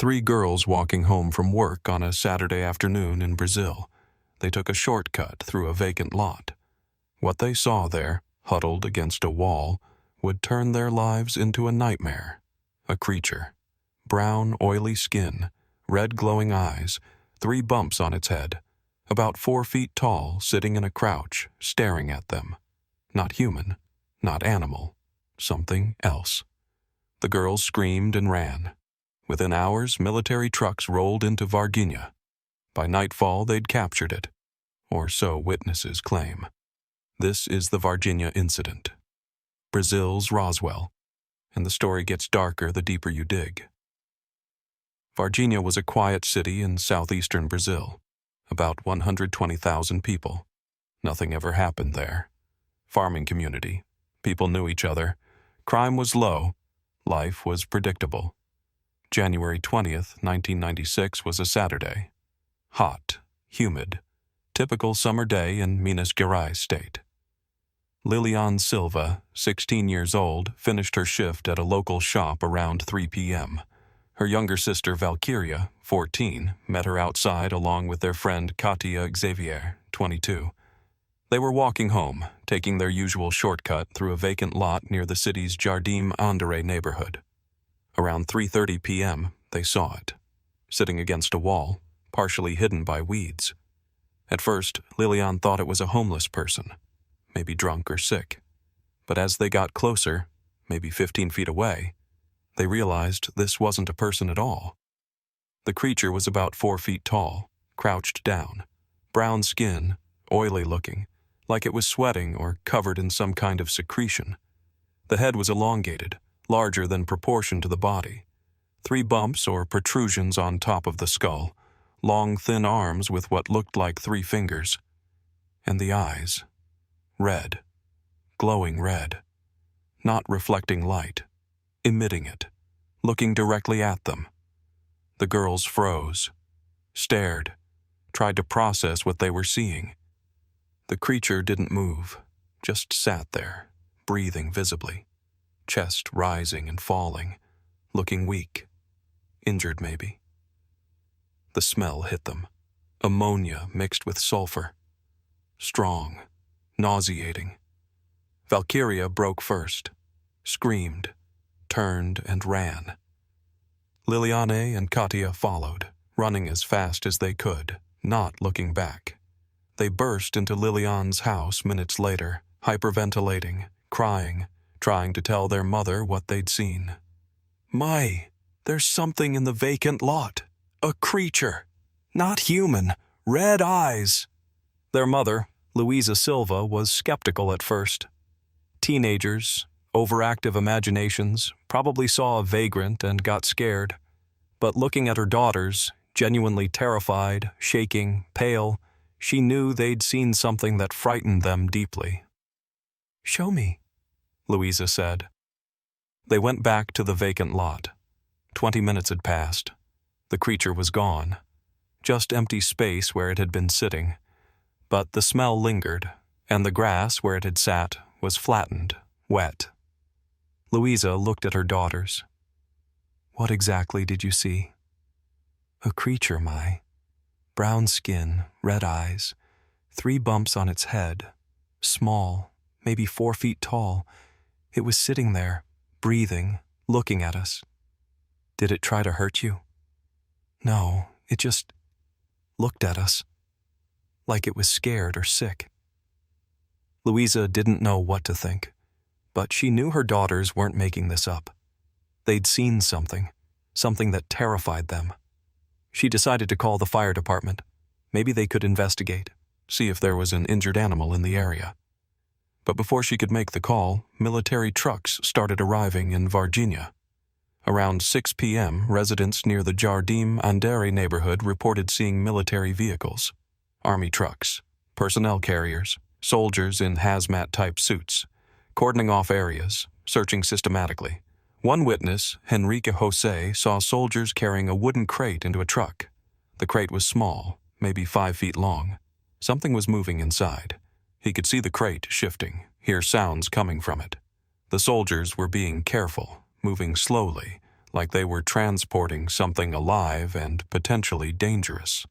Three girls walking home from work on a Saturday afternoon in Brazil. They took a shortcut through a vacant lot. What they saw there, huddled against a wall, would turn their lives into a nightmare. A creature. Brown, oily skin, red glowing eyes, 3 bumps on its head, about 4 feet tall, sitting in a crouch, staring at them. Not human, not animal, something else. The girls screamed and ran. Within hours, military trucks rolled into Varginha. By nightfall, they'd captured it, or so witnesses claim. This is the Varginha incident, Brazil's Roswell, and the story gets darker the deeper you dig. Varginha was a quiet city in southeastern Brazil, about 120,000 people. Nothing ever happened there. Farming community, people knew each other, crime was low, life was predictable. January 20th, 1996 was a Saturday. Hot, humid, typical summer day in Minas Gerais state. Lilian Silva, 16 years old, finished her shift at a local shop around 3 p.m. Her younger sister Valkyria, 14, met her outside along with their friend Katia Xavier, 22. They were walking home, taking their usual shortcut through a vacant lot near the city's Jardim Andere neighborhood. Around 3:30 p.m., they saw it, sitting against a wall, partially hidden by weeds. At first, Lilian thought it was a homeless person, maybe drunk or sick. But as they got closer, maybe 15 feet away, they realized this wasn't a person at all. The creature was about 4 feet tall, crouched down, brown skin, oily looking, like it was sweating or covered in some kind of secretion. The head was elongated, larger than proportion to the body. 3 bumps or protrusions on top of the skull, long thin arms with what looked like 3 fingers. And the eyes. Red. Glowing red. Not reflecting light. Emitting it. Looking directly at them. The girls froze. Stared. Tried to process what they were seeing. The creature didn't move. Just sat there, breathing visibly. Chest rising and falling, looking weak, injured maybe. The smell hit them, ammonia mixed with sulfur. Strong, nauseating. Valkyria broke first, screamed, turned and ran. Liliane and Katia followed, running as fast as they could, not looking back. They burst into Liliane's house minutes later, hyperventilating, crying, trying to tell their mother what they'd seen. "Mai, there's something in the vacant lot. A creature. Not human. Red eyes." Their mother, Luisa Silva, was skeptical at first. Teenagers, overactive imaginations, probably saw a vagrant and got scared. But looking at her daughters, genuinely terrified, shaking, pale, she knew they'd seen something that frightened them deeply. "Show me," Louisa said. They went back to the vacant lot. 20 minutes had passed. The creature was gone. Just empty space where it had been sitting. But the smell lingered, and the grass where it had sat was flattened, wet. Louisa looked at her daughters. "What exactly did you see?" "A creature, Mai. Brown skin, red eyes, 3 bumps on its head, small, maybe 4 feet tall. It was sitting there, breathing, looking at us." "Did it try to hurt you?" "No, it just looked at us, like it was scared or sick." Louisa didn't know what to think, but she knew her daughters weren't making this up. They'd seen something that terrified them. She decided to call the fire department. Maybe they could investigate, see if there was an injured animal in the area. But before she could make the call, military trucks started arriving in Varginha. Around 6 p.m., residents near the Jardim Andere neighborhood reported seeing military vehicles, army trucks, personnel carriers, soldiers in hazmat-type suits, cordoning off areas, searching systematically. One witness, Henrique Jose, saw soldiers carrying a wooden crate into a truck. The crate was small, maybe 5 feet long. Something was moving inside. He could see the crate shifting, hear sounds coming from it. The soldiers were being careful, moving slowly, like they were transporting something alive and potentially dangerous.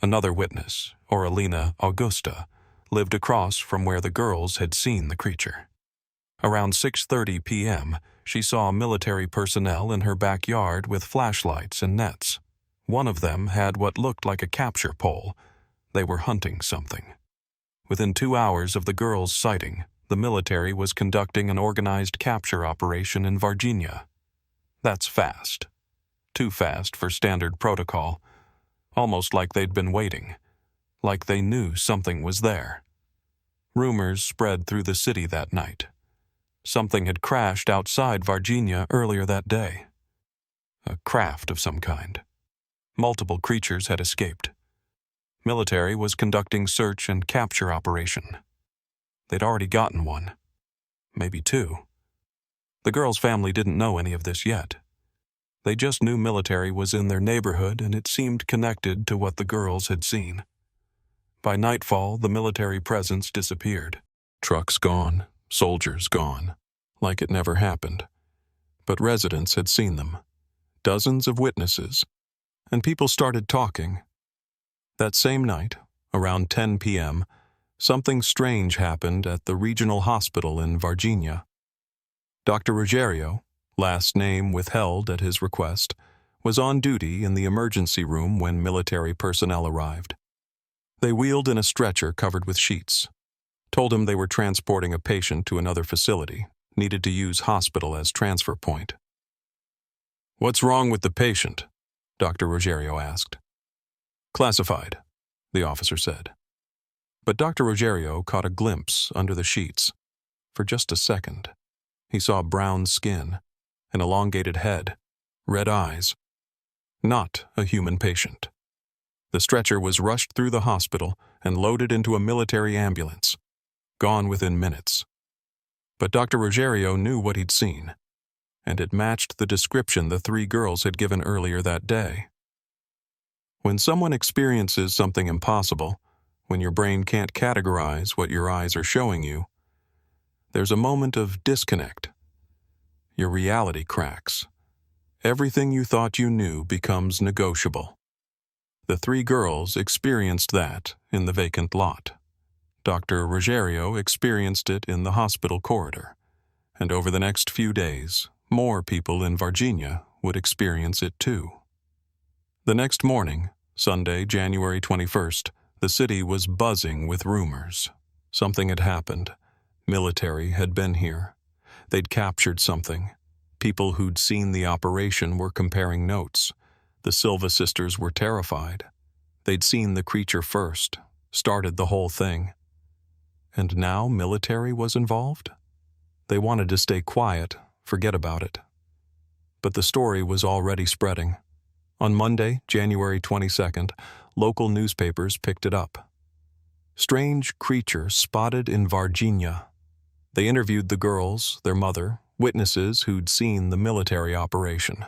Another witness, Aurelina Augusta, lived across from where the girls had seen the creature. Around 6:30 p.m., she saw military personnel in her backyard with flashlights and nets. One of them had what looked like a capture pole. They were hunting something. Within 2 hours of the girls' sighting, the military was conducting an organized capture operation in Varginha. That's fast. Too fast for standard protocol. Almost like they'd been waiting. Like they knew something was there. Rumors spread through the city that night. Something had crashed outside Varginha earlier that day. A craft of some kind. Multiple creatures had escaped. Military was conducting search and capture operation. They'd already gotten one. Maybe two. The girl's family didn't know any of this yet. They just knew military was in their neighborhood and it seemed connected to what the girls had seen. By nightfall, the military presence disappeared. Trucks gone, soldiers gone, like it never happened. But residents had seen them. Dozens of witnesses. And people started talking. That same night, around 10 p.m., something strange happened at the regional hospital in Varginha. Dr. Rogério, last name withheld at his request, was on duty in the emergency room when military personnel arrived. They wheeled in a stretcher covered with sheets, told him they were transporting a patient to another facility, needed to use hospital as transfer point. "What's wrong with the patient?" Dr. Rogério asked. "Classified," the officer said. But Dr. Rogério caught a glimpse under the sheets. For just a second, he saw brown skin, an elongated head, red eyes. Not a human patient. The stretcher was rushed through the hospital and loaded into a military ambulance, gone within minutes. But Dr. Rogério knew what he'd seen, and it matched the description the three girls had given earlier that day. When someone experiences something impossible, when your brain can't categorize what your eyes are showing you, there's a moment of disconnect. Your reality cracks. Everything you thought you knew becomes negotiable. The three girls experienced that in the vacant lot. Dr. Rogério experienced it in the hospital corridor, and over the next few days, more people in Varginha would experience it too. The next morning, Sunday, January 21st, the city was buzzing with rumors. Something had happened. Military had been here. They'd captured something. People who'd seen the operation were comparing notes. The Silva sisters were terrified. They'd seen the creature first, started the whole thing. And now military was involved? They wanted to stay quiet, forget about it. But the story was already spreading. On Monday, January 22nd, local newspapers picked it up. Strange creature spotted in Varginha. They interviewed the girls, their mother, witnesses who'd seen the military operation.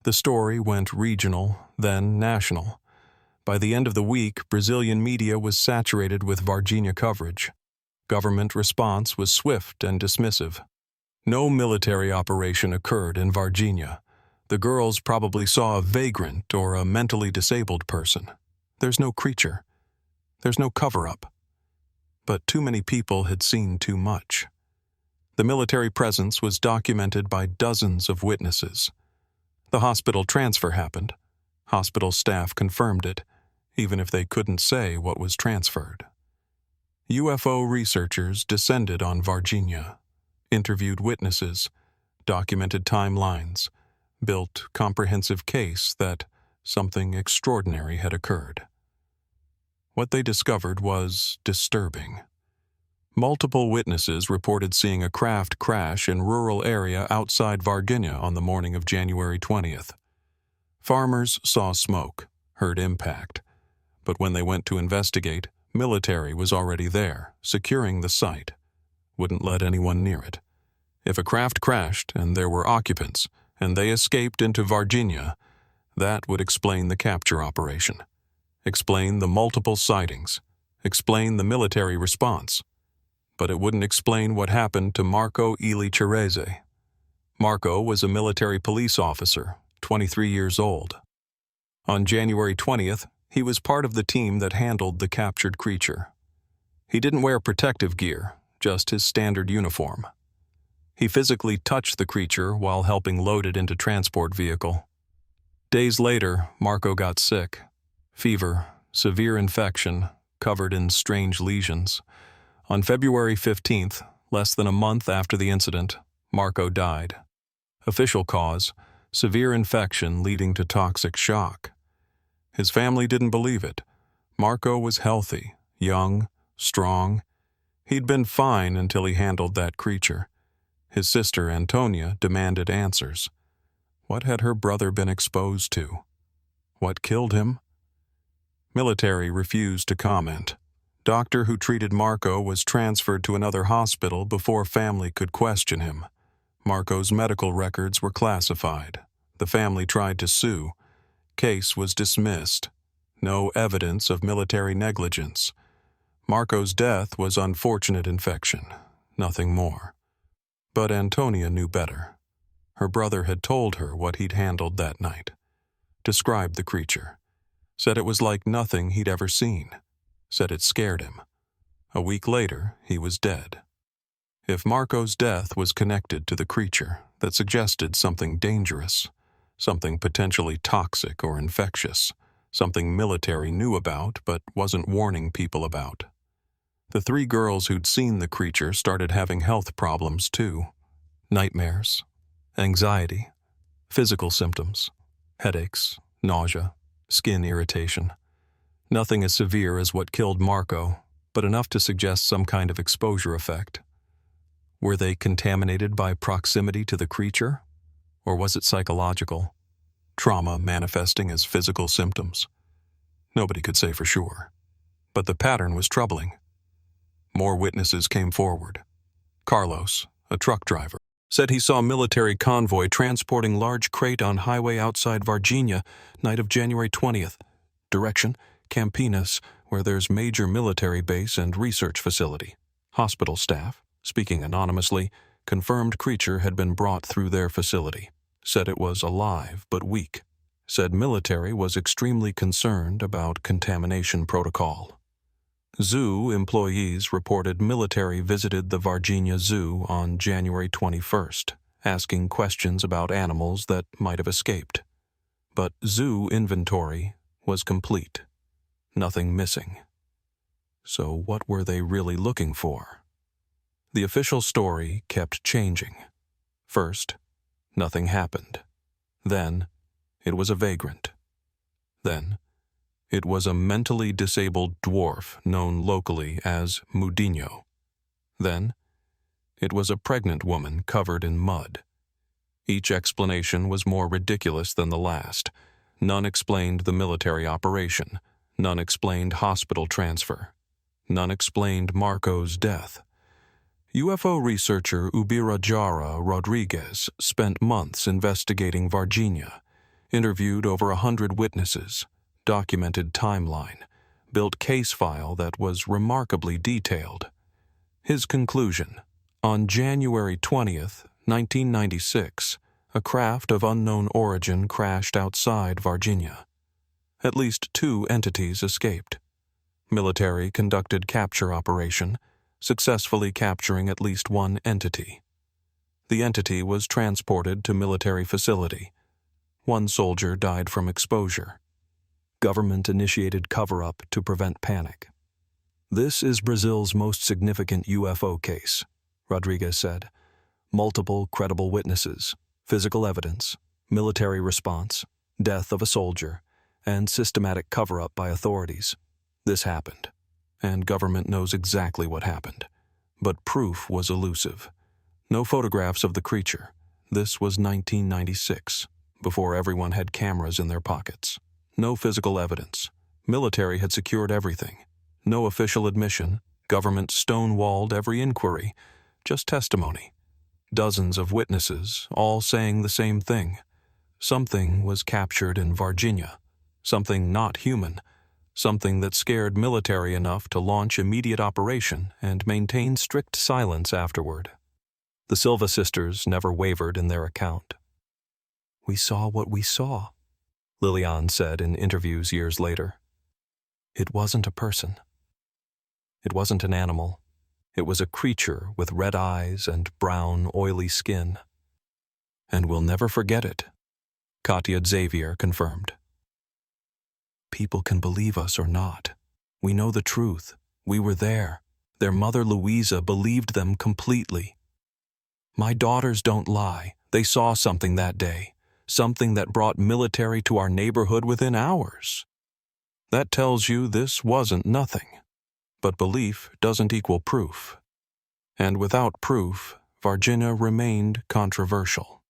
The story went regional, then national. By the end of the week, Brazilian media was saturated with Varginha coverage. Government response was swift and dismissive. No military operation occurred in Varginha. The girls probably saw a vagrant or a mentally disabled person. There's no creature. There's no cover-up. But too many people had seen too much. The military presence was documented by dozens of witnesses. The hospital transfer happened. Hospital staff confirmed it, even if they couldn't say what was transferred. UFO researchers descended on Varginha, interviewed witnesses, documented timelines, built comprehensive case that something extraordinary had occurred. What they discovered was disturbing. Multiple witnesses reported seeing a craft crash in rural area outside Varginha on the morning of January 20th. Farmers saw smoke, heard impact, but when they went to investigate, military was already there, securing the site. Wouldn't let anyone near it. If a craft crashed and there were occupants, and they escaped into Varginha, that would explain the capture operation, explain the multiple sightings, explain the military response. But it wouldn't explain what happened to Marco Ili Cerese. Marco was a military police officer, 23 years old. On January 20th, he was part of the team that handled the captured creature. He didn't wear protective gear, just his standard uniform. He physically touched the creature while helping load it into transport vehicle. Days later, Marco got sick. Fever, severe infection, covered in strange lesions. On February 15th, less than a month after the incident, Marco died. Official cause: severe infection leading to toxic shock. His family didn't believe it. Marco was healthy, young, strong. He'd been fine until he handled that creature. His sister, Antonia, demanded answers. What had her brother been exposed to? What killed him? Military refused to comment. Doctor who treated Marco was transferred to another hospital before family could question him. Marco's medical records were classified. The family tried to sue. Case was dismissed. No evidence of military negligence. Marco's death was unfortunate infection, nothing more. But Antonia knew better. Her brother had told her what he'd handled that night. Described the creature. Said it was like nothing he'd ever seen. Said it scared him. A week later, he was dead. If Marco's death was connected to the creature, that suggested something dangerous, something potentially toxic or infectious, something military knew about but wasn't warning people about. The 3 girls who'd seen the creature started having health problems too. Nightmares, anxiety, physical symptoms, headaches, nausea, skin irritation. Nothing as severe as what killed Marco, but enough to suggest some kind of exposure effect. Were they contaminated by proximity to the creature? Or was it psychological? Trauma manifesting as physical symptoms? Nobody could say for sure. But the pattern was troubling. More witnesses came forward. Carlos, a truck driver, said he saw military convoy transporting large crate on highway outside Varginha, night of January 20th. Direction: Campinas, where there's major military base and research facility. Hospital staff, speaking anonymously, confirmed creature had been brought through their facility. Said it was alive but weak. Said military was extremely concerned about contamination protocol. Zoo employees reported military visited the Varginha Zoo on January 21st, asking questions about animals that might have escaped. But zoo inventory was complete. Nothing missing. So what were they really looking for? The official story kept changing. First, nothing happened. Then, it was a vagrant. Then, it was a mentally disabled dwarf known locally as Mudinho. Then, it was a pregnant woman covered in mud. Each explanation was more ridiculous than the last. None explained the military operation. None explained hospital transfer. None explained Marco's death. UFO researcher Ubirajara Rodriguez spent months investigating Varginha, interviewed over 100 witnesses, documented timeline, built case file that was remarkably detailed. His conclusion: on January 20th, 1996, a craft of unknown origin crashed outside Varginha. At least 2 entities escaped. Military conducted capture operation, successfully capturing at least 1 entity. The entity was transported to military facility. 1 soldier died from exposure. Government-initiated cover-up to prevent panic. This is Brazil's most significant UFO case, Rodriguez said. Multiple credible witnesses, physical evidence, military response, death of a soldier, and systematic cover-up by authorities. This happened, and government knows exactly what happened. But proof was elusive. No photographs of the creature. This was 1996, before everyone had cameras in their pockets. No physical evidence. Military had secured everything. No official admission. Government stonewalled every inquiry. Just testimony. Dozens of witnesses, all saying the same thing. Something was captured in Varginha. Something not human. Something that scared military enough to launch immediate operation and maintain strict silence afterward. The Silva sisters never wavered in their account. "We saw what we saw," Liliane said in interviews years later. "It wasn't a person. It wasn't an animal. It was a creature with red eyes and brown, oily skin. And we'll never forget it," Katya Xavier confirmed. "People can believe us or not. We know the truth. We were there. Their mother Louisa believed them completely. My daughters don't lie. They saw something that day. Something that brought military to our neighborhood within hours. That tells you this wasn't nothing. But belief doesn't equal proof. And without proof, Varginha remained controversial.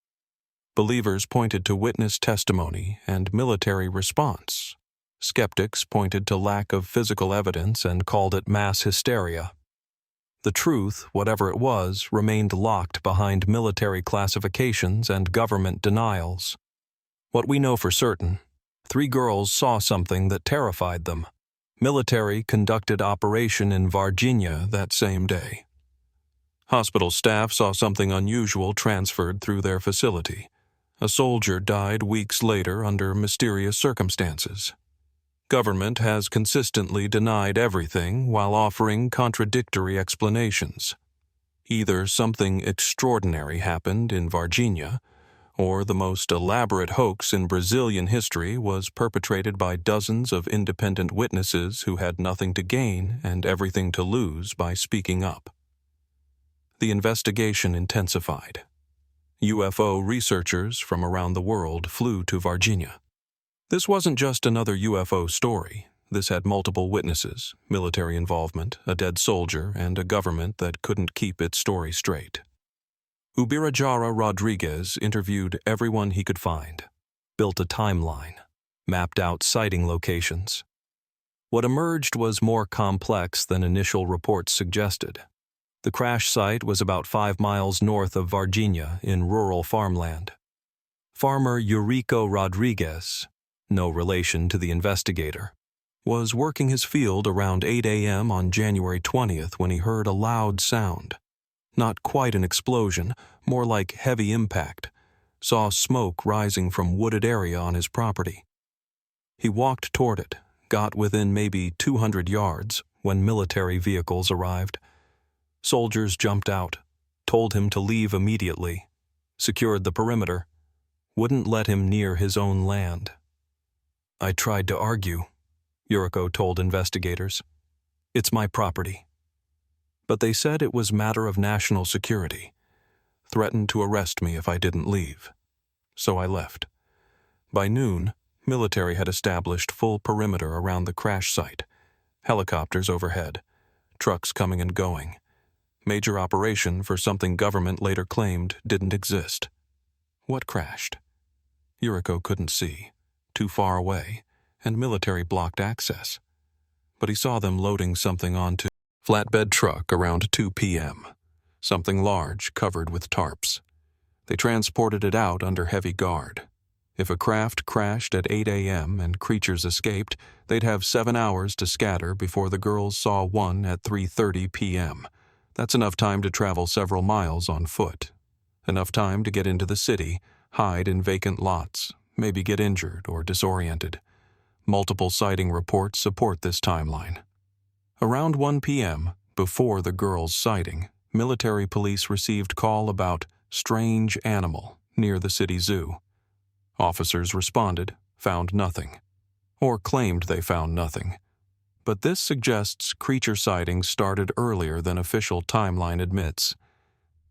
Believers pointed to witness testimony and military response. Skeptics pointed to lack of physical evidence and called it mass hysteria. The truth, whatever it was, remained locked behind military classifications and government denials. What we know for certain, 3 girls saw something that terrified them. Military conducted operation in Varginha that same day. Hospital staff saw something unusual transferred through their facility. A soldier died weeks later under mysterious circumstances. Government has consistently denied everything while offering contradictory explanations. Either something extraordinary happened in Varginha, or the most elaborate hoax in Brazilian history was perpetrated by dozens of independent witnesses who had nothing to gain and everything to lose by speaking up. The investigation intensified. UFO researchers from around the world flew to Varginha. This wasn't just another UFO story. This had multiple witnesses, military involvement, a dead soldier, and a government that couldn't keep its story straight. Ubirajara Rodriguez interviewed everyone he could find, built a timeline, mapped out sighting locations. What emerged was more complex than initial reports suggested. The crash site was about 5 miles north of Varginha in rural farmland. Farmer Eurico Rodriguez, no relation to the investigator, was working his field around 8 a.m. on January 20th when he heard a loud sound. Not quite an explosion, more like heavy impact. Saw smoke rising from wooded area on his property. He walked toward it, got within maybe 200 yards when military vehicles arrived. Soldiers jumped out, told him to leave immediately, secured the perimeter, wouldn't let him near his own land. "I tried to argue," Eurico told investigators. "It's my property." But they said it was matter of national security. Threatened to arrest me if I didn't leave. So I left. By noon, military had established full perimeter around the crash site. Helicopters overhead. Trucks coming and going. Major operation for something government later claimed didn't exist. What crashed? Eurico couldn't see. Too far away, and military blocked access. But he saw them loading something onto flatbed truck around 2 p.m. Something large covered with tarps. They transported it out under heavy guard. If a craft crashed at 8 a.m. and creatures escaped, they'd have 7 hours to scatter before the girls saw one at 3:30 p.m. That's enough time to travel several miles on foot. Enough time to get into the city, hide in vacant lots, maybe get injured or disoriented. Multiple sighting reports support this timeline. Around 1 p.m., before the girls' sighting, military police received call about strange animal near the city zoo. Officers responded, found nothing. Or claimed they found nothing. But this suggests creature sightings started earlier than official timeline admits.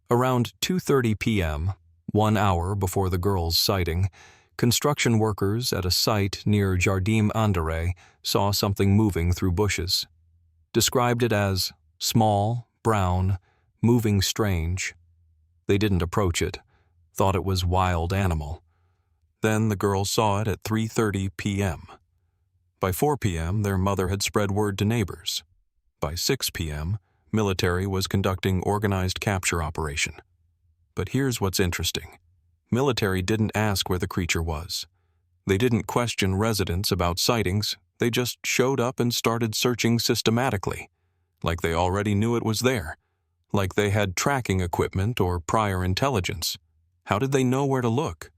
Around 2:30 p.m., 1 hour before the girls' sighting, construction workers at a site near Jardim Andere saw something moving through bushes. Described it as small, brown, moving strange. They didn't approach it, thought it was wild animal. Then the girls saw it at 3:30 p.m. By 4 p.m., their mother had spread word to neighbors. By 6 p.m., military was conducting organized capture operation. But here's what's interesting. Military didn't ask where the creature was. They didn't question residents about sightings. They just showed up and started searching systematically, like they already knew it was there, like they had tracking equipment or prior intelligence. How did they know where to look?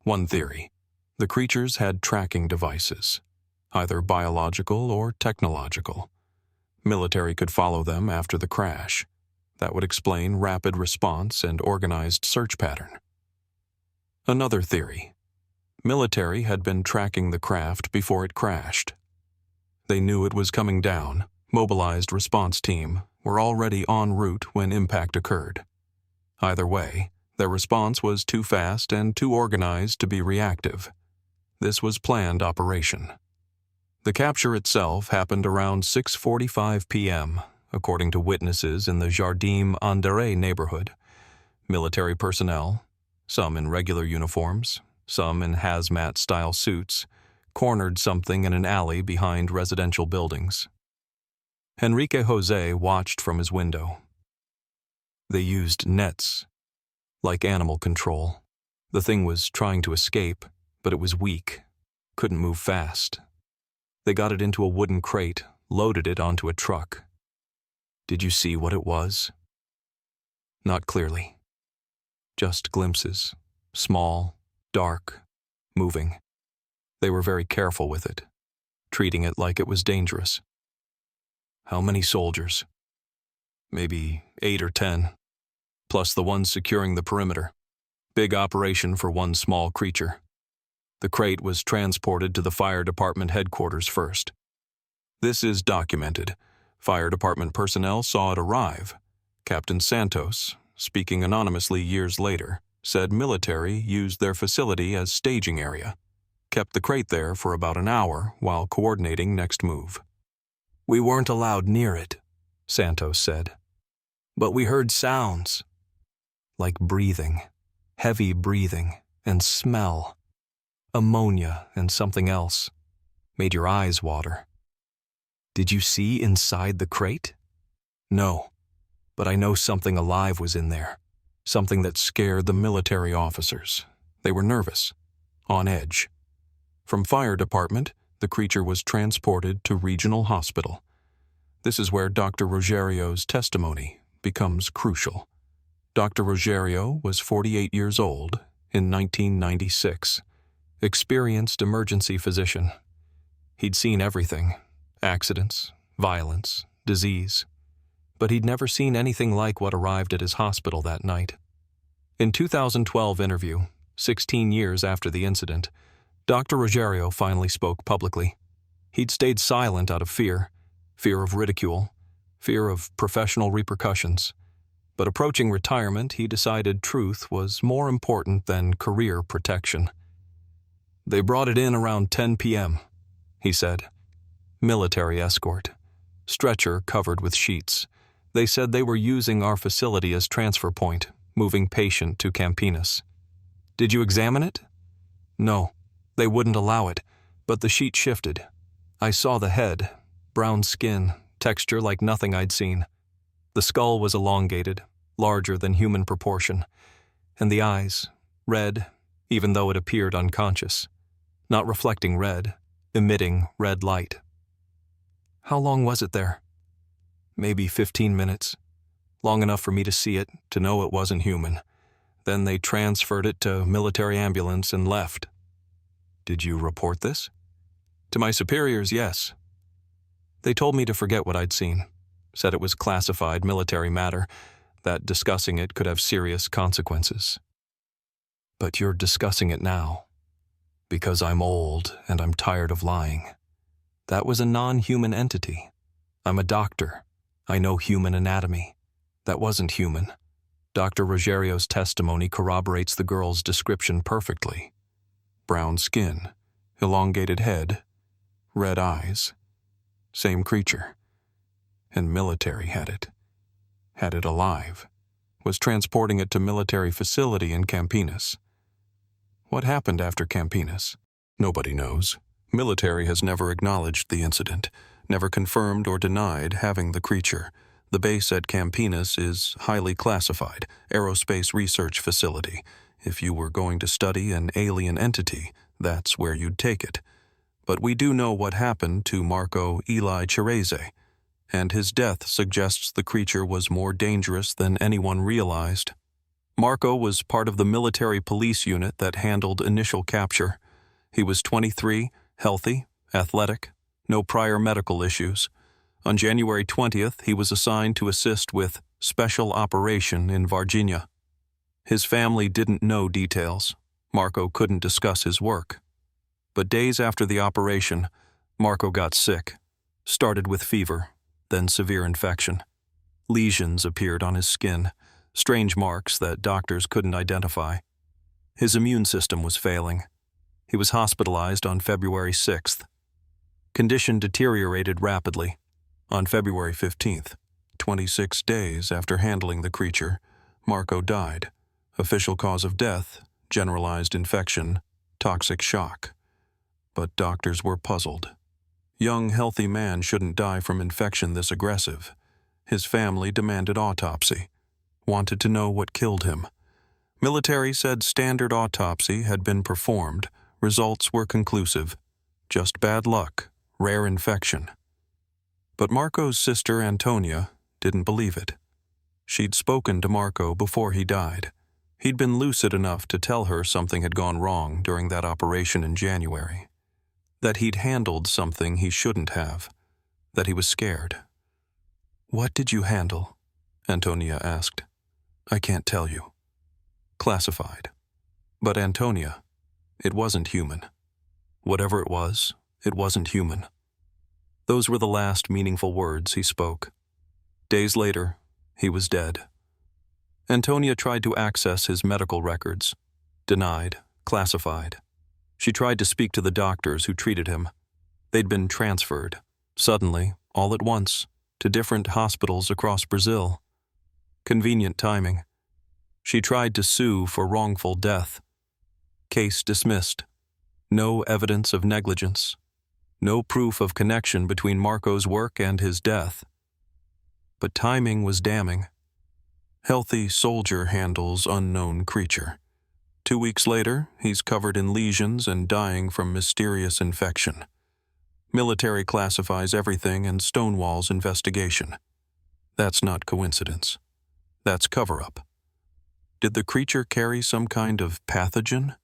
One theory: the creatures had tracking devices, either biological or technological. Military could follow them after the crash. That would explain rapid response and organized search pattern. Another theory: military had been tracking the craft before it crashed. They knew it was coming down. Mobilized response team were already en route when impact occurred. Either way, their response was too fast and too organized to be reactive. This was planned operation. The capture itself happened around 6:45 p.m., according to witnesses in the Jardin Andere neighborhood. Military personnel, some in regular uniforms, some in hazmat-style suits, cornered something in an alley behind residential buildings. Enrique Jose watched from his window. They used nets, like animal control. The thing was trying to escape, but it was weak, couldn't move fast. They got it into a wooden crate, loaded it onto a truck. Did you see what it was? Not clearly. Just glimpses, small, dark, moving. They were very careful with it, treating it like it was dangerous. How many soldiers? Maybe 8 or 10, plus the ones securing the perimeter. Big operation for one small creature. The crate was transported to the fire department headquarters first. This is documented. Fire department personnel saw it arrive. Captain Santos, speaking anonymously years later, said military used their facility as staging area, kept the crate there for about an hour while coordinating next move. "We weren't allowed near it," Santos said. "But we heard sounds. Like breathing, heavy breathing, and smell. Ammonia and something else. Made your eyes water." "Did you see inside the crate?" "No, but I know something alive was in there. Something that scared the military officers. They were nervous, on edge." From fire department, the creature was transported to regional hospital. This is where Dr. Rogério's testimony becomes crucial. Dr. Rogério was 48 years old in 1996, experienced emergency physician. He'd seen everything: accidents, violence, disease. But he'd never seen anything like what arrived at his hospital that night. In 2012 interview, 16 years after the incident, Dr. Rogério finally spoke publicly. He'd stayed silent out of fear of ridicule, fear of professional repercussions. But approaching retirement, he decided truth was more important than career protection. "They brought it in around 10 p.m., he said. Military escort. Stretcher covered with sheets. They said they were using our facility as transfer point, moving patient to Campinas. "Did you examine it?" "No, they wouldn't allow it, but the sheet shifted. I saw the head, brown skin, texture like nothing I'd seen. The skull was elongated, larger than human proportion, and the eyes, red, even though it appeared unconscious. Not reflecting red, emitting red light." "How long was it there?" "Maybe 15 minutes. Long enough for me to see it, to know it wasn't human. Then they transferred it to military ambulance and left." "Did you report this?" "To my superiors, yes. They told me to forget what I'd seen. Said it was classified military matter, that discussing it could have serious consequences." "But you're discussing it now." "Because I'm old and I'm tired of lying. That was a non-human entity. I'm a doctor. I know human anatomy. That wasn't human. Dr. Rogério's testimony corroborates the girl's description perfectly. Brown skin, elongated head, red eyes. Same creature. And military had it. Had it alive. Was transporting it to military facility in Campinas. What happened after Campinas? Nobody knows. Military has never acknowledged the incident, never confirmed or denied having the creature. The base at Campinas is highly classified, aerospace research facility. If you were going to study an alien entity, that's where you'd take it. But we do know what happened to Marco Eli Cerese. and his death suggests the creature was more dangerous than anyone realized. Marco was part of the military police unit that handled initial capture. He was 23, healthy, athletic, no prior medical issues. On January 20th, he was assigned to assist with special operation in Varginha. His family didn't know details. Marco couldn't discuss his work. But days after the operation, Marco got sick, started with fever, then severe infection. Lesions appeared on his skin, strange marks that doctors couldn't identify. His immune system was failing. He was hospitalized on February 6th. Condition deteriorated rapidly. On February 15th, 26 days after handling the creature, Marco died. Official cause of death, generalized infection, toxic shock. But doctors were puzzled. Young, healthy man shouldn't die from infection this aggressive. His family demanded autopsy, wanted to know what killed him. Military said standard autopsy had been performed. Results were conclusive. Just bad luck, rare infection. But Marco's sister Antonia didn't believe it. She'd spoken to Marco before he died. He'd been lucid enough to tell her something had gone wrong during that operation in January. That he'd handled something he shouldn't have. That he was scared. "What did you handle?" Antonia asked. "I can't tell you." Classified. But Antonia, it wasn't human. Whatever it wasn't human. Those were the last meaningful words he spoke. Days later, he was dead. Antonia tried to access his medical records. Denied, classified. She tried to speak to the doctors who treated him. They'd been transferred, suddenly, all at once, to different hospitals across Brazil. Convenient timing. She tried to sue for wrongful death. Case dismissed. No evidence of negligence. No proof of connection between Marco's work and his death. But timing was damning. Healthy soldier handles unknown creature. 2 weeks later, he's covered in lesions and dying from mysterious infection. Military classifies everything and stonewalls investigation. That's not coincidence. That's cover-up. Did the creature carry some kind of pathogen?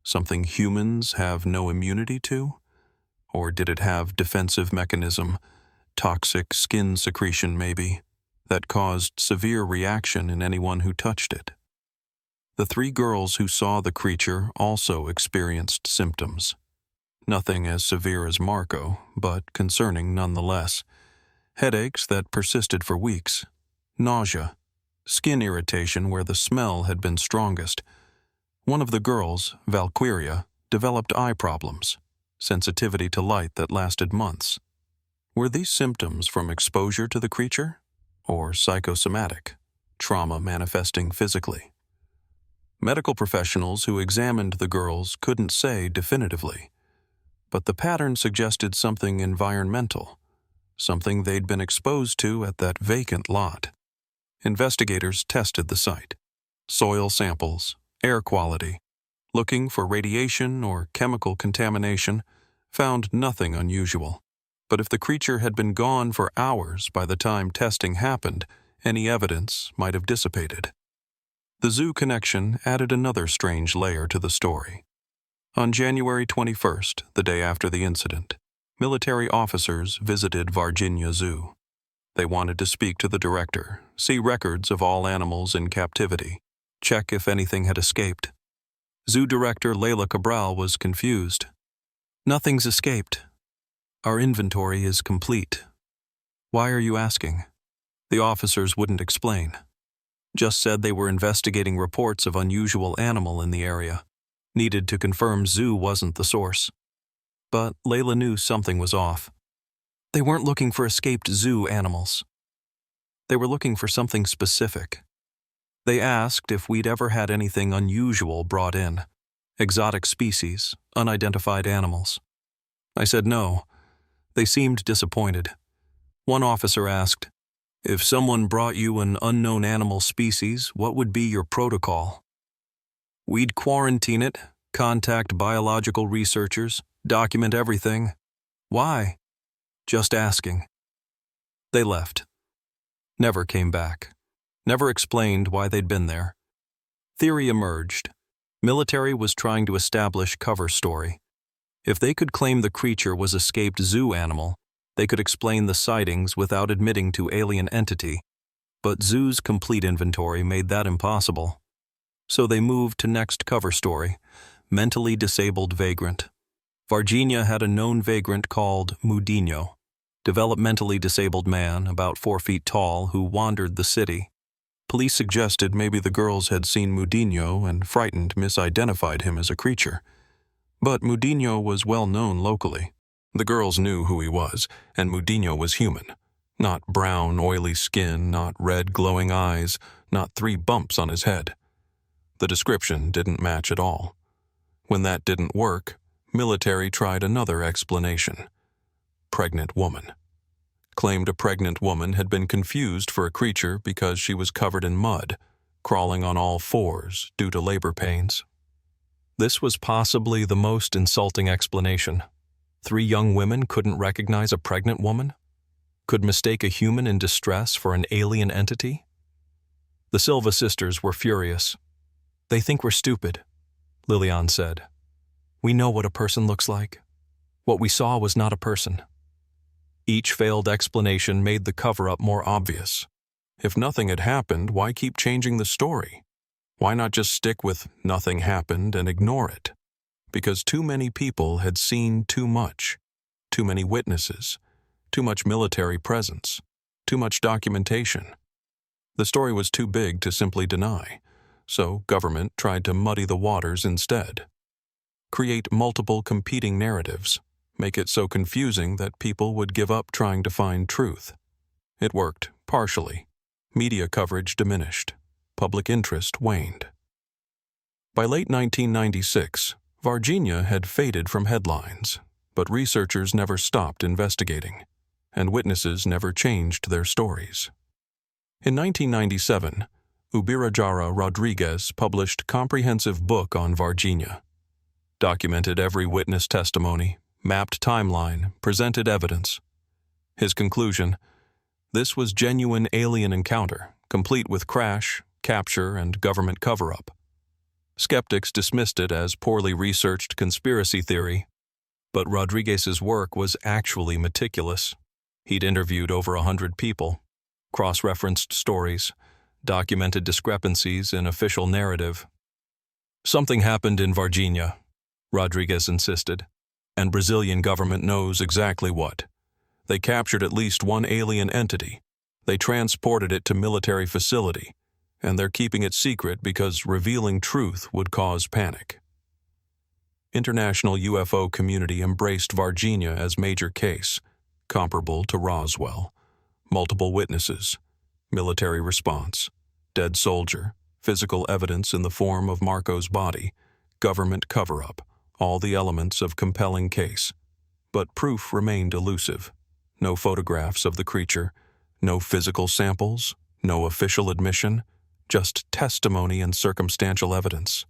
Something humans have no immunity to? Or did it have defensive mechanism, toxic skin secretion maybe, that caused severe reaction in anyone who touched it? The 3 girls who saw the creature also experienced symptoms. Nothing as severe as Marco, but concerning nonetheless. Headaches that persisted for weeks. Nausea. Skin irritation where the smell had been strongest. One of the girls, Valkyria, developed eye problems. Sensitivity to light that lasted months. Were these symptoms from exposure to the creature? Or psychosomatic, trauma manifesting physically? Medical professionals who examined the girls couldn't say definitively, but the pattern suggested something environmental, something they'd been exposed to at that vacant lot. Investigators tested the site. Soil samples, air quality, looking for radiation or chemical contamination, found nothing unusual. But if the creature had been gone for hours by the time testing happened, any evidence might have dissipated. The zoo connection added another strange layer to the story. On January 21st, the day after the incident, military officers visited Varginha Zoo. They wanted to speak to the director, see records of all animals in captivity, check if anything had escaped. Zoo director Leila Cabral was confused. "Nothing's escaped. Our inventory is complete." "Why are you asking?" The officers wouldn't explain. Just said they were investigating reports of unusual animal in the area. Needed to confirm zoo wasn't the source. But Leila knew something was off. They weren't looking for escaped zoo animals. They were looking for something specific. They asked if we'd ever had anything unusual brought in. Exotic species, unidentified animals. I said no. They seemed disappointed. One officer asked, "If someone brought you an unknown animal species, what would be your protocol?" "We'd quarantine it, contact biological researchers, document everything." "Why?" "Just asking." They left. Never came back. Never explained why they'd been there. Theory emerged. Military was trying to establish cover story. If they could claim the creature was escaped zoo animal, they could explain the sightings without admitting to alien entity. But zoo's complete inventory made that impossible. So they moved to next cover story, mentally disabled vagrant. Varginha had a known vagrant called Mudinho, developmentally disabled man about 4 feet tall who wandered the city. Police suggested maybe the girls had seen Mudinho and, frightened, misidentified him as a creature. But Mudinho was well known locally. The girls knew who he was, and Mudinho was human. Not brown, oily skin, not red, glowing eyes, not 3 bumps on his head. The description didn't match at all. When that didn't work, military tried another explanation. Pregnant woman. Claimed a pregnant woman had been confused for a creature because she was covered in mud, crawling on all 4s due to labor pains. This was possibly the most insulting explanation. 3 young women couldn't recognize a pregnant woman? Could mistake a human in distress for an alien entity? The Silva sisters were furious. "They think we're stupid," Lilian said. "We know what a person looks like. What we saw was not a person." Each failed explanation made the cover-up more obvious. If nothing had happened, why keep changing the story? Why not just stick with nothing happened and ignore it? Because too many people had seen too much. Too many witnesses. Too much military presence. Too much documentation. The story was too big to simply deny, so government tried to muddy the waters instead. Create multiple competing narratives. Make it so confusing that people would give up trying to find truth. It worked, partially. Media coverage diminished. Public interest waned. By late 1996, Varginha had faded from headlines, but researchers never stopped investigating, and witnesses never changed their stories. In 1997, Ubirajara Rodriguez published a comprehensive book on Varginha. Documented every witness testimony, mapped timeline, presented evidence. His conclusion: this was genuine alien encounter, complete with crash, capture, and government cover-up. Skeptics dismissed it as poorly researched conspiracy theory, but Rodriguez's work was actually meticulous. He'd interviewed over 100 people, cross-referenced stories, documented discrepancies in official narrative. "Something happened in Varginha," Rodriguez insisted, "and Brazilian government knows exactly what. They captured at least one alien entity. They transported it to military facility, and they're keeping it secret because revealing truth would cause panic." International UFO community embraced Varginha as major case, comparable to Roswell. Multiple witnesses, military response, dead soldier, physical evidence in the form of Marco's body, government cover-up, all the elements of compelling case. But proof remained elusive. No photographs of the creature, no physical samples, no official admission, just testimony and circumstantial evidence.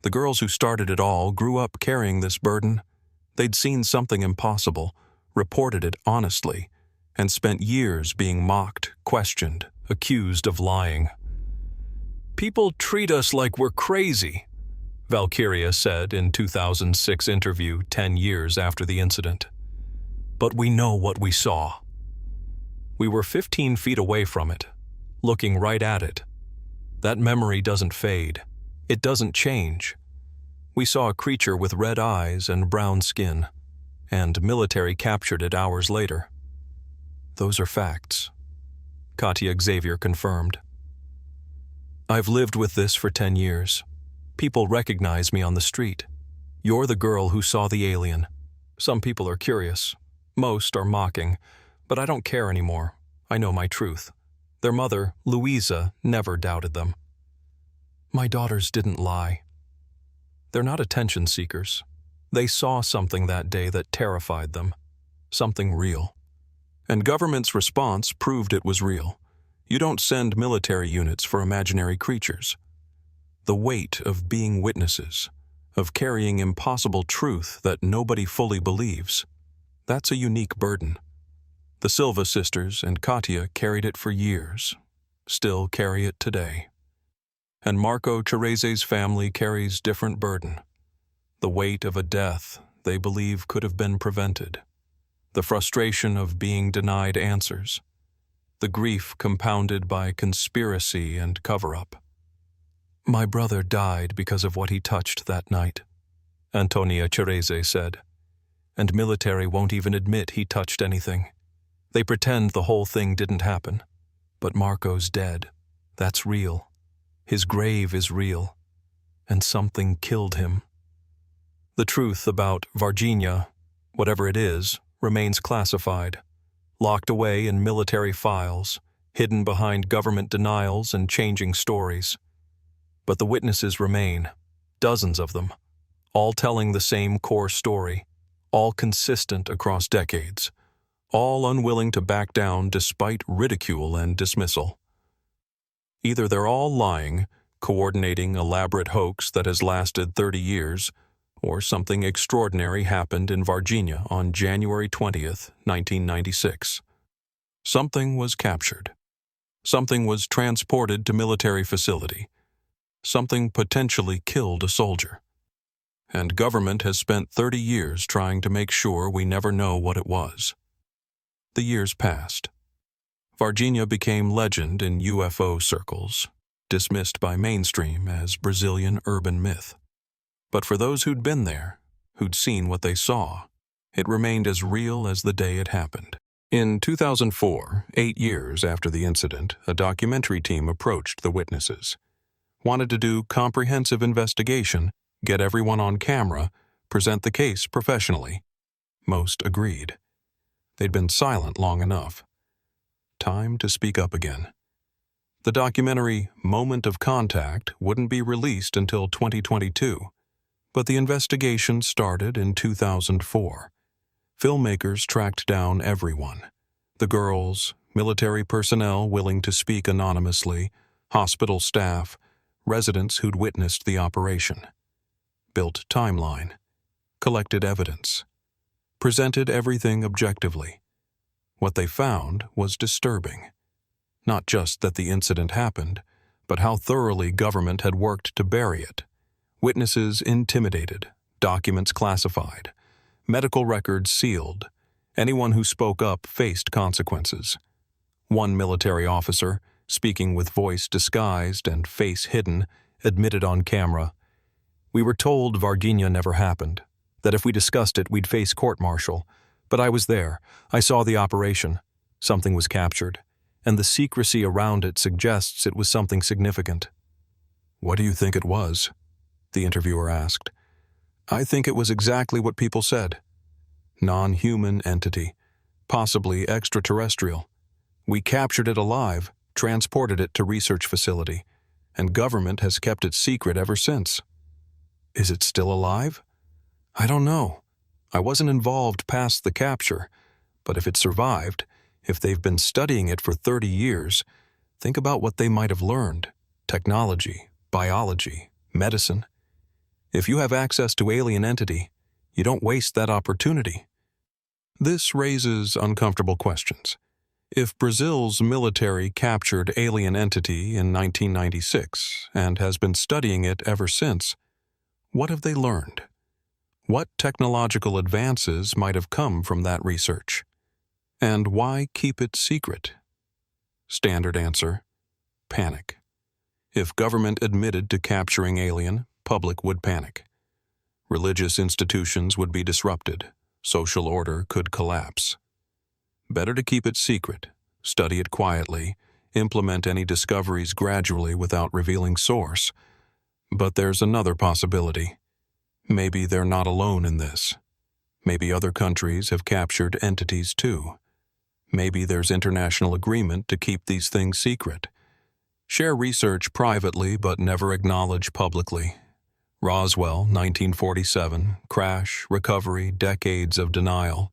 The girls who started it all grew up carrying this burden. They'd seen something impossible, reported it honestly, and spent years being mocked, questioned, accused of lying. "People treat us like we're crazy," Valkyria said in 2006 interview 10 years after the incident. "But we know what we saw. We were 15 feet away from it, looking right at it. That memory doesn't fade. It doesn't change. We saw a creature with red eyes and brown skin, and military captured it hours later. Those are facts," Katya Xavier confirmed. "I've lived with this for 10 years. People recognize me on the street. You're the girl who saw the alien. Some people are curious. Most are mocking, but I don't care anymore. I know my truth. Their mother, Louisa, never doubted them. My daughters didn't lie. They're not attention seekers. They saw something that day that terrified them. Something real. And government's response proved it was real. You don't send military units for imaginary creatures. The weight of being witnesses, of carrying impossible truth that nobody fully believes, that's a unique burden. The Silva sisters and Katia carried it for years, still carry it today. And Marco Cerese's family carries different burden. The weight of a death they believe could have been prevented. The frustration of being denied answers. The grief compounded by conspiracy and cover-up. "My brother died because of what he touched that night," Antonia Cerese said. "And military won't even admit he touched anything. They pretend the whole thing didn't happen. But Marco's dead. That's real. His grave is real. And something killed him." The truth about Varginha, whatever it is, remains classified, locked away in military files, hidden behind government denials and changing stories. But the witnesses remain, dozens of them, all telling the same core story, all consistent across decades, all unwilling to back down despite ridicule and dismissal. Either they're all lying, coordinating elaborate hoax that has lasted 30 years, or something extraordinary happened in Varginha on January 20th, 1996. Something was captured. Something was transported to military facility. Something potentially killed a soldier. And government has spent 30 years trying to make sure we never know what it was. The years passed. Varginha became legend in UFO circles, dismissed by mainstream as Brazilian urban myth. But for those who'd been there, who'd seen what they saw, it remained as real as the day it happened. In 2004, 8 years after the incident, a documentary team approached the witnesses. Wanted to do comprehensive investigation, get everyone on camera, present the case professionally. Most agreed. They'd been silent long enough. Time to speak up again. The documentary Moment of Contact wouldn't be released until 2022. But the investigation started in 2004. Filmmakers tracked down everyone. The girls, military personnel willing to speak anonymously, hospital staff, residents who'd witnessed the operation. Built timeline. Collected evidence. Presented everything objectively. What they found was disturbing. Not just that the incident happened, but how thoroughly government had worked to bury it. Witnesses intimidated, documents classified, medical records sealed. Anyone who spoke up faced consequences. One military officer, speaking with voice disguised and face hidden, admitted on camera, "We were told Varginha never happened, that if we discussed it we'd face court-martial. But I was there, I saw the operation. Something was captured, and the secrecy around it suggests it was something significant." "What do you think it was?" the interviewer asked. "I think it was exactly what people said. Non-human entity, possibly extraterrestrial. We captured it alive, transported it to research facility, and government has kept it secret ever since." "Is it still alive?" "I don't know. I wasn't involved past the capture, but if it survived, if they've been studying it for 30 years, think about what they might have learned. Technology, biology, medicine. If you have access to alien entity, you don't waste that opportunity." This raises uncomfortable questions. If Brazil's military captured alien entity in 1996 and has been studying it ever since, what have they learned? What technological advances might have come from that research? And why keep it secret? Standard answer: panic. If government admitted to capturing alien, public would panic. Religious institutions would be disrupted. Social order could collapse. Better to keep it secret, study it quietly, implement any discoveries gradually without revealing source. But there's another possibility. Maybe they're not alone in this. Maybe other countries have captured entities too. Maybe there's international agreement to keep these things secret. Share research privately but never acknowledge publicly. Roswell, 1947, crash, recovery, decades of denial.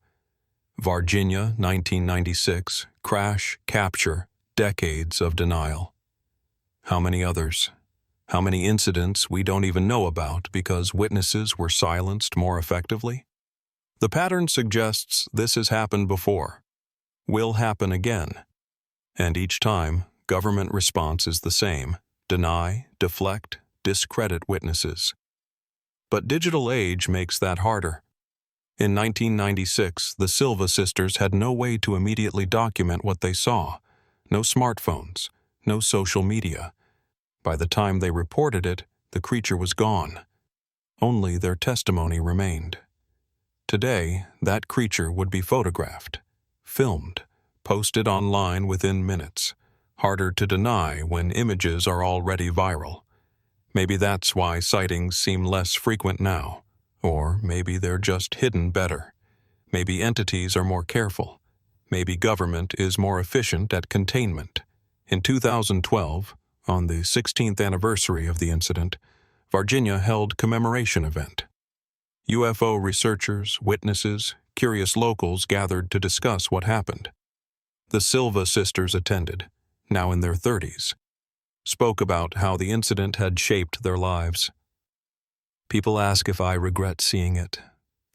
Varginha, 1996, crash, capture, decades of denial. How many others? How many incidents we don't even know about because witnesses were silenced more effectively? The pattern suggests this has happened before. will happen again. And each time, government response is the same: deny, deflect, discredit witnesses. But digital age makes that harder. In 1996, the Silva sisters had no way to immediately document what they saw. No smartphones, no social media. By the time they reported it, the creature was gone. Only their testimony remained. Today, that creature would be photographed, filmed, posted online within minutes. Harder to deny when images are already viral. Maybe that's why sightings seem less frequent now. Or maybe they're just hidden better. Maybe entities are more careful. Maybe government is more efficient at containment. In 2012, on the 16th anniversary of the incident, Varginha held commemoration event. UFO researchers, witnesses, curious locals gathered to discuss what happened. The Silva sisters attended, now in their 30s, spoke about how the incident had shaped their lives. "People ask if I regret seeing it,"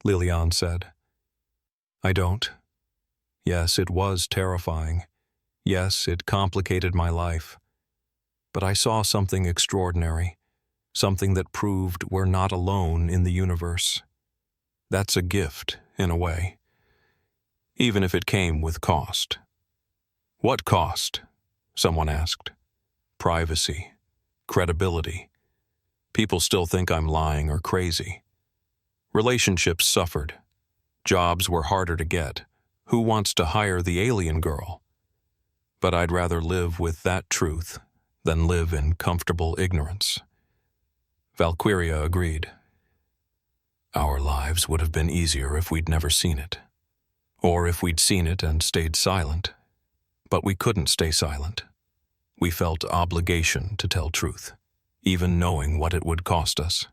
Lilian said. "I don't. Yes, it was terrifying. Yes, it complicated my life. But I saw something extraordinary, something that proved we're not alone in the universe. That's a gift, in a way. Even if it came with cost." "What cost?" someone asked. "Privacy, credibility. People still think I'm lying or crazy. Relationships suffered. Jobs were harder to get. Who wants to hire the alien girl? But I'd rather live with that truth than live in comfortable ignorance." Valkyria agreed. "Our lives would have been easier if we'd never seen it. Or if we'd seen it and stayed silent. But we couldn't stay silent. We felt obligation to tell truth, even knowing what it would cost us.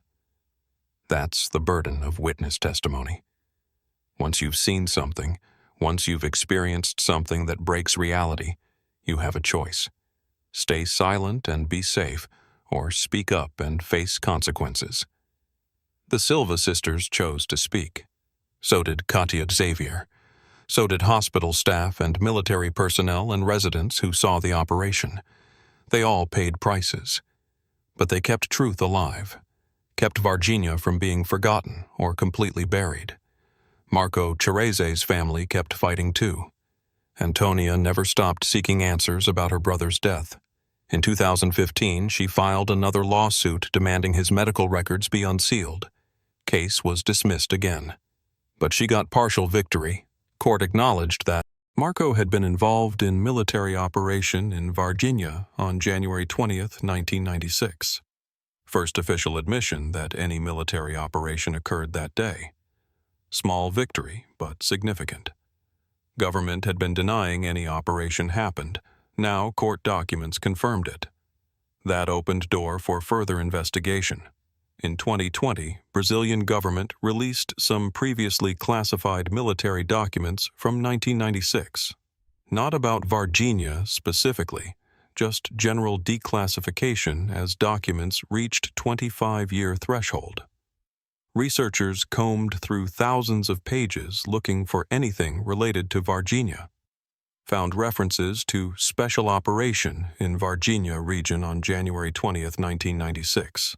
That's the burden of witness testimony. Once you've seen something, once you've experienced something that breaks reality, you have a choice. Stay silent and be safe, or speak up and face consequences. The Silva sisters chose to speak. So did Katya Xavier. So did hospital staff and military personnel and residents who saw the operation. They all paid prices. But they kept truth alive, kept Varginha from being forgotten or completely buried. Marco Cereze's family kept fighting too. Antonia never stopped seeking answers about her brother's death. In 2015, she filed another lawsuit demanding his medical records be unsealed. Case was dismissed again. But she got partial victory. Court acknowledged that Marco had been involved in military operation in Varginha on January 20th, 1996. First official admission that any military operation occurred that day. Small victory, but significant. Government had been denying any operation happened. Now court documents confirmed it. That opened door for further investigation. In 2020, Brazilian government released some previously classified military documents from 1996. Not about Varginha specifically, just general declassification as documents reached 25-year threshold. Researchers combed through thousands of pages looking for anything related to Varginha. Found references to special operation in Varginha region on January 20th, 1996.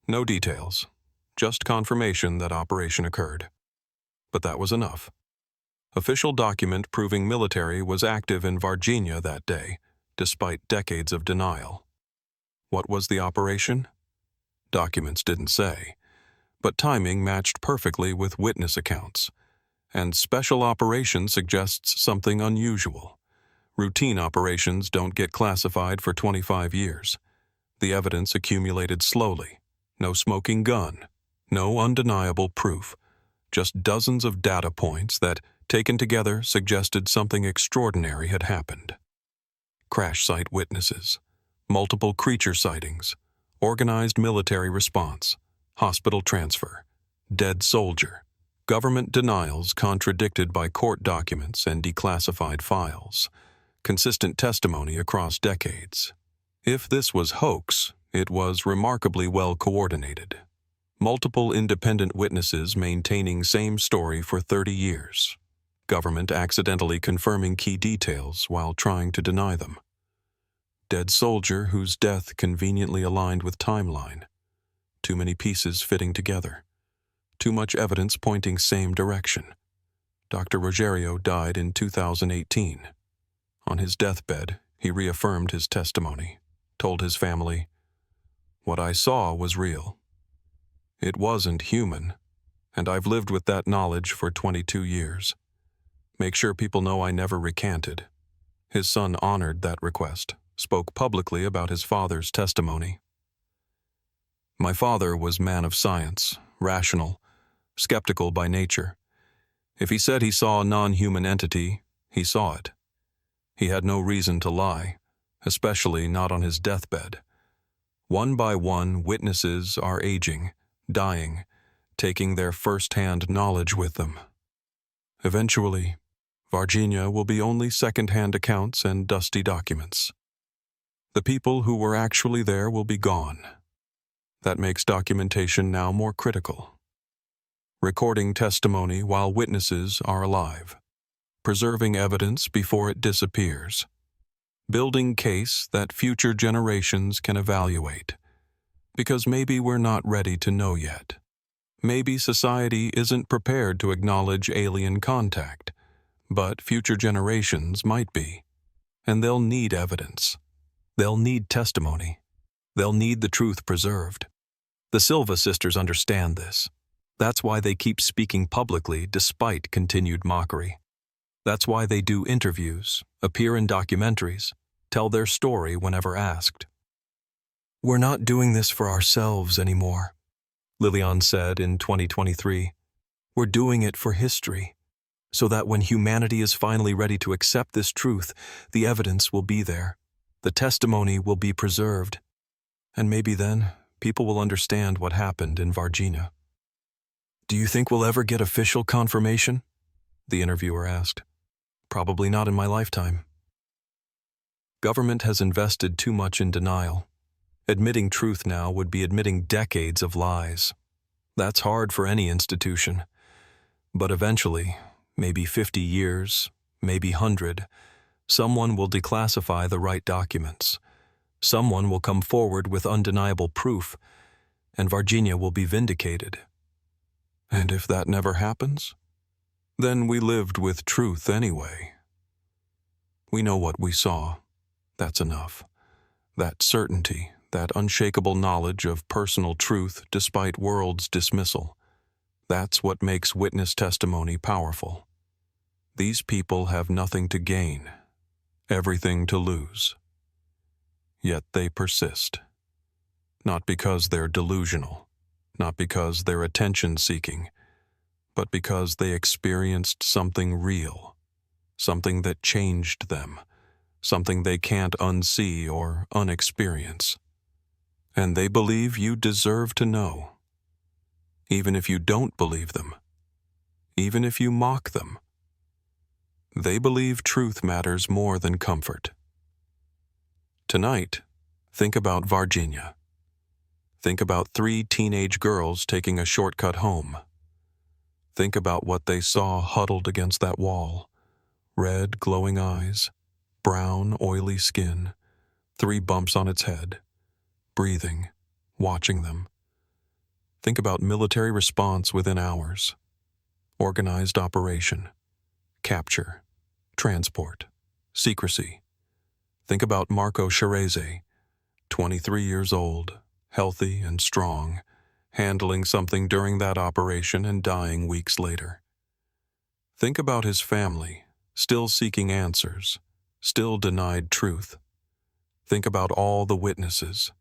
No details, just confirmation that operation occurred. But that was enough. Official document proving military was active in Varginha that day, despite decades of denial. What was the operation? Documents didn't say, but timing matched perfectly with witness accounts. And special operation suggests something unusual. Routine operations don't get classified for 25 years. The evidence accumulated slowly. No smoking gun, no undeniable proof, just dozens of data points that, taken together, suggested something extraordinary had happened. Crash site witnesses, multiple creature sightings, organized military response, hospital transfer, dead soldier, government denials contradicted by court documents and declassified files, consistent testimony across decades. If this was hoax, it was remarkably well coordinated. Multiple independent witnesses maintaining same story for 30 years. Government accidentally confirming key details while trying to deny them. Dead soldier whose death conveniently aligned with timeline. Too many pieces fitting together. Too much evidence pointing same direction. Dr. Rogério died in 2018. On his deathbed, he reaffirmed his testimony, told his family, "What I saw was real. It wasn't human, and I've lived with that knowledge for 22 years. Make sure people know I never recanted." His son honored that request, spoke publicly about his father's testimony. "My father was man of science, rational, skeptical by nature. If he said he saw a non-human entity, he saw it. He had no reason to lie, especially not on his deathbed. One by one, witnesses are aging, dying, taking their first-hand knowledge with them. Eventually, Varginha will be only second-hand accounts and dusty documents. The people who were actually there will be gone. That makes documentation now more critical. Recording testimony while witnesses are alive. Preserving evidence before it disappears. Building case that future generations can evaluate. Because maybe we're not ready to know yet. Maybe society isn't prepared to acknowledge alien contact, but future generations might be. And they'll need evidence. They'll need testimony. They'll need the truth preserved. The Silva sisters understand this. That's why they keep speaking publicly despite continued mockery. That's why they do interviews, appear in documentaries, tell their story whenever asked. "We're not doing this for ourselves anymore," Lilian said in 2023. "We're doing it for history, so that when humanity is finally ready to accept this truth, the evidence will be there, the testimony will be preserved, and maybe then people will understand what happened in Varginha." "Do you think we'll ever get official confirmation?" the interviewer asked. "Probably not in my lifetime." Government has invested too much in denial. Admitting truth now would be admitting decades of lies. That's hard for any institution. But eventually, maybe 50 years, maybe 100, someone will declassify the right documents. Someone will come forward with undeniable proof, and Varginha will be vindicated. And if that never happens, then we lived with truth anyway. We know what we saw. That's enough. That certainty, that unshakable knowledge of personal truth despite world's dismissal. That's what makes witness testimony powerful. These people have nothing to gain, everything to lose. Yet they persist. Not because they're delusional, not because they're attention-seeking, but because they experienced something real, something that changed them, something they can't unsee or unexperience. And they believe you deserve to know. Even if you don't believe them, even if you mock them. They believe truth matters more than comfort. Tonight, think about Varginha. Think about 3 teenage girls taking a shortcut home. Think about what they saw huddled against that wall. Red, glowing eyes, brown, oily skin, 3 bumps on its head, breathing, watching them. Think about military response within hours. Organized operation. Capture. Transport. Secrecy. Think about Marco Scerese, 23 years old, healthy and strong, handling something during that operation and dying weeks later. Think about his family, still seeking answers, still denied truth. Think about all the witnesses,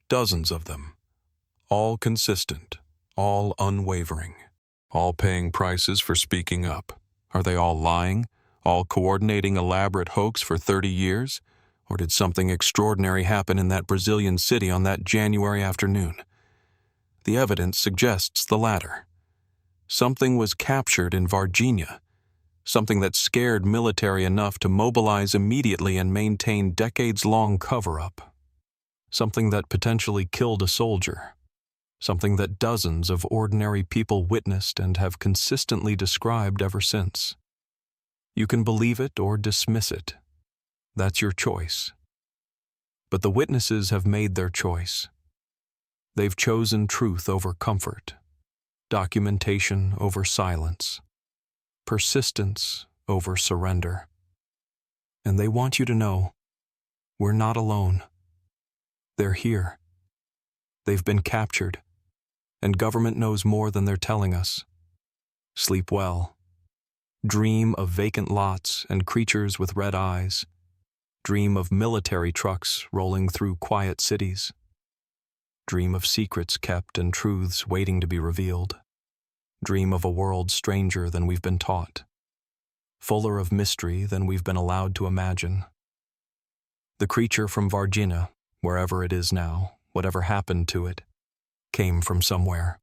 dozens of them, all consistent, all unwavering, all paying prices for speaking up. Are they all lying, all coordinating elaborate hoax for 30 years? Or did something extraordinary happen in that Brazilian city on that January afternoon? The evidence suggests the latter. Something was captured in Varginha, something that scared military enough to mobilize immediately and maintain decades-long cover-up. Something that potentially killed a soldier. Something that dozens of ordinary people witnessed and have consistently described ever since. You can believe it or dismiss it. That's your choice. But the witnesses have made their choice. They've chosen truth over comfort, documentation over silence, persistence over surrender. And they want you to know, we're not alone. They're here. They've been captured, and government knows more than they're telling us. Sleep well. Dream of vacant lots and creatures with red eyes. Dream of military trucks rolling through quiet cities. Dream of secrets kept and truths waiting to be revealed. Dream of a world stranger than we've been taught, fuller of mystery than we've been allowed to imagine. The creature from Varginha, wherever it is now, whatever happened to it, came from somewhere.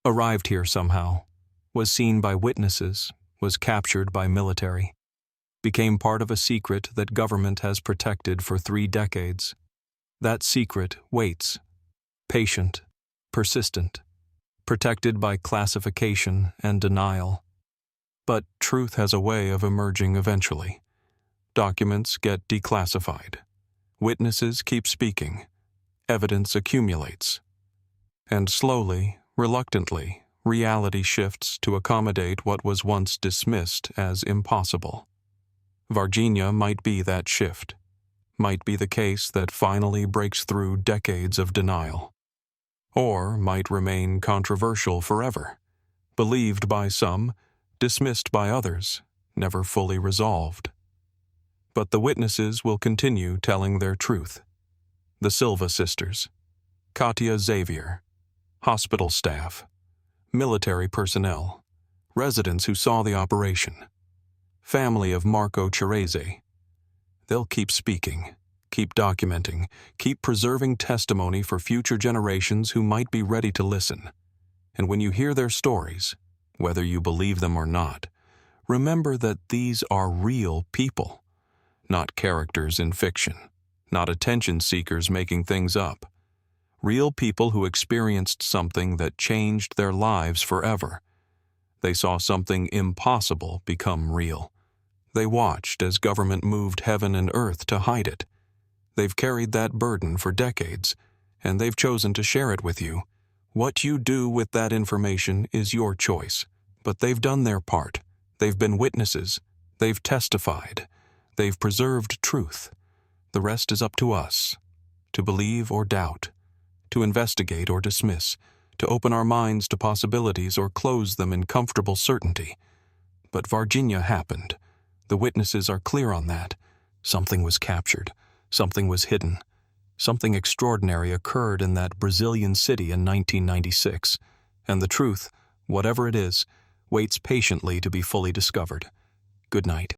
Arrived here somehow, was seen by witnesses, was captured by military, became part of a secret that government has protected for 3 decades. That secret waits, patient, persistent, protected by classification and denial. But truth has a way of emerging eventually. Documents get declassified. Witnesses keep speaking. Evidence accumulates. And slowly, reluctantly, reality shifts to accommodate what was once dismissed as impossible. Varginha might be that shift, might be the case that finally breaks through decades of denial. Or might remain controversial forever, believed by some, dismissed by others, never fully resolved. But the witnesses will continue telling their truth. The Silva sisters, Katia Xavier, hospital staff, military personnel, residents who saw the operation, family of Marco Cerese. They'll keep speaking, keep documenting, keep preserving testimony for future generations who might be ready to listen. And when you hear their stories, whether you believe them or not, remember that these are real people, not characters in fiction, not attention seekers making things up. Real people who experienced something that changed their lives forever. They saw something impossible become real. They watched as government moved heaven and earth to hide it. They've carried that burden for decades, and they've chosen to share it with you. What you do with that information is your choice, but they've done their part. They've been witnesses. They've testified. They've preserved truth. The rest is up to us, to believe or doubt, to investigate or dismiss, to open our minds to possibilities or close them in comfortable certainty. But Varginha happened. The witnesses are clear on that. Something was captured. Something was hidden. Something extraordinary occurred in that Brazilian city in 1996. And the truth, whatever it is, waits patiently to be fully discovered. Good night.